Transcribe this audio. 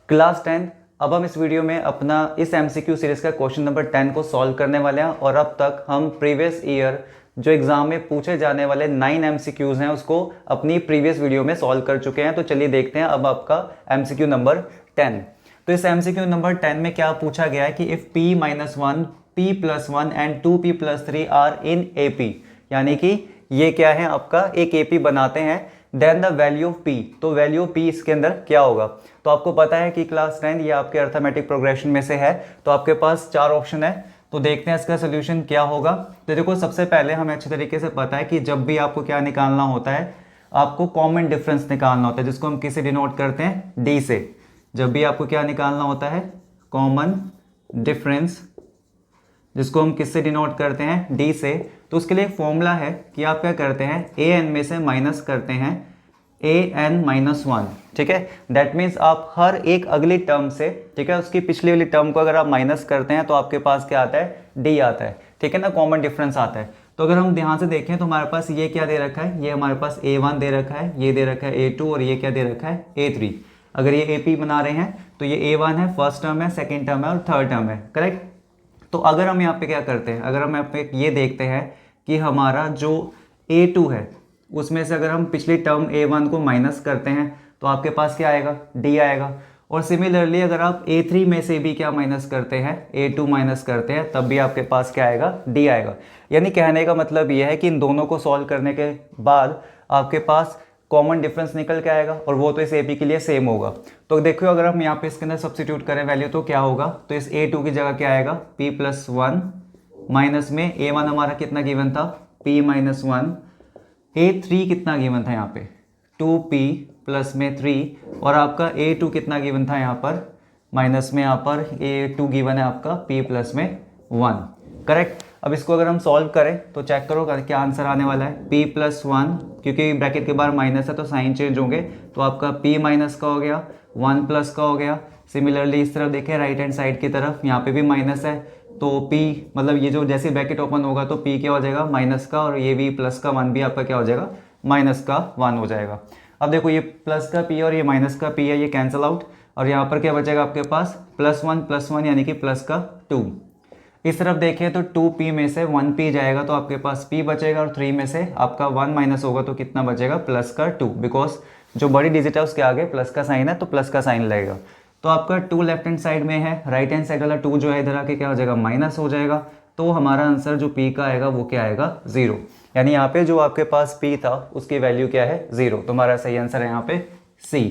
Class 10। अब हम इस वीडियो में अपना इस एमसीक्यू सीरीज़ का क्वेश्चन नंबर 10 को सॉल्व करने वाले हैं। और अब तक हम प्रीवियस ईयर जो एग्जाम में पूछे जाने वाले 9 एमसीक्यूज़ हैं उसको अपनी प्रीवियस वीडियो में सॉल्व कर चुके हैं। तो चलिए देखते हैं अब आपका एमसीक्यू नंबर 10। तो इस एमसीक्यू नंबर 10 में क्या पूछा गया है कि if p-1 p+1 and 2p+3 are in AP, यानी कि ये क्या है आपका एक AP बनाते हैं, then the value of p, तो वैल्यू ऑफ p इसके अंदर क्या होगा। तो आपको पता है कि क्लास 10 ये आपके अर्थमेटिक प्रोग्रेशन में से है, तो आपके पास 4 ऑप्शन है। तो देखते हैं इसका सोल्यूशन क्या होगा। तो देखो सबसे पहले हमें अच्छे तरीके से पता है कि जब भी आपको क्या निकालना होता है, आपको कॉमन डिफरेंस निकालना होता है, जिसको हम किससे डिनोट करते हैं, d से। जब भी आपको क्या निकालना होता है, कॉमन डिफरेंस, जिसको हम किससे डिनोट करते हैं, d से। तो उसके लिए एक फॉर्मूला है कि आप क्या करते हैं, an में से माइनस करते हैं an-1, ठीक है। दैट मीन्स आप हर एक अगली टर्म से, ठीक है, उसकी पिछली वाली टर्म को अगर आप माइनस करते हैं तो आपके पास क्या आता है, d आता है, ठीक है ना, कॉमन डिफरेंस आता है। तो अगर हम ध्यान से देखें तो हमारे पास ये क्या दे रखा है, ये हमारे पास a1 दे रखा है, ये दे रखा है a2 और ये क्या दे रखा है, a3। अगर ये AP बना रहे हैं तो ये a1 है, फर्स्ट टर्म है, सेकेंड टर्म है और थर्ड टर्म है, करेक्ट। तो अगर हम यहाँ पे क्या करते हैं, अगर हम यहाँ पे ये देखते हैं कि हमारा जो a2 है उसमें से अगर हम पिछली टर्म a1 को माइनस करते हैं तो आपके पास क्या आएगा, d आएगा। और सिमिलरली अगर आप a3 में से भी क्या माइनस करते हैं, a2 माइनस करते हैं, तब भी आपके पास क्या आएगा, d आएगा। यानी कहने का मतलब ये है कि इन दोनों को सॉल्व करने के बाद आपके पास कॉमन डिफरेंस निकल के आएगा और वो तो इस AP के लिए सेम होगा। तो देखो अगर हम यहाँ पे इसके अंदर सब्स्टिट्यूट करें वैल्यू तो क्या होगा, तो इस a2 की जगह क्या आएगा, p+1 माइनस में a1 हमारा कितना गिवन था, p-1, a3 कितना गिवन था यहाँ पे, 2p प्लस में 3, और आपका a2 कितना गिवन था यहाँ पर, माइनस में यहाँ पर a2 गिवन है आपका p प्लस में 1, करेक्ट। अब इसको अगर हम सॉल्व करें तो चेक करो क्या आंसर आने वाला है, p+1, क्योंकि ब्रैकेट के बाहर माइनस है तो साइन चेंज होंगे, तो आपका p माइनस का हो गया, 1 प्लस का हो गया। सिमिलरली इस तरफ देखें राइट हैंड साइड की तरफ, यहाँ पे भी माइनस है तो p, मतलब ये जो जैसे ब्रैकेट ओपन होगा तो p क्या हो जाएगा, माइनस का, और ये भी प्लस का 1 भी आपका क्या हो जाएगा, माइनस का 1 हो जाएगा। अब देखो ये प्लस का p और ये माइनस का p है, ये कैंसिल आउट, और यहाँ पर क्या बचेगा आपके पास, +1 यानी कि प्लस का 2। इस तरफ देखें तो 2p में से 1p जाएगा तो आपके पास p बचेगा, और 3 में से आपका 1 माइनस होगा तो कितना बचेगा, प्लस का 2, बिकॉज जो बड़ी डिजिट है उसके आगे प्लस का साइन है तो प्लस का साइन लगेगा। तो आपका 2 लेफ्ट हैंड साइड में है, राइट हैंड साइड वाला 2 जो है इधर आके क्या हो जाएगा, माइनस हो जाएगा। तो हमारा आंसर जो p का आएगा वो क्या आएगा, 0। यानी यहाँ पे जो आपके पास p था उसकी वैल्यू क्या है, 0। तो हमारा सही आंसर है यहाँ पे C।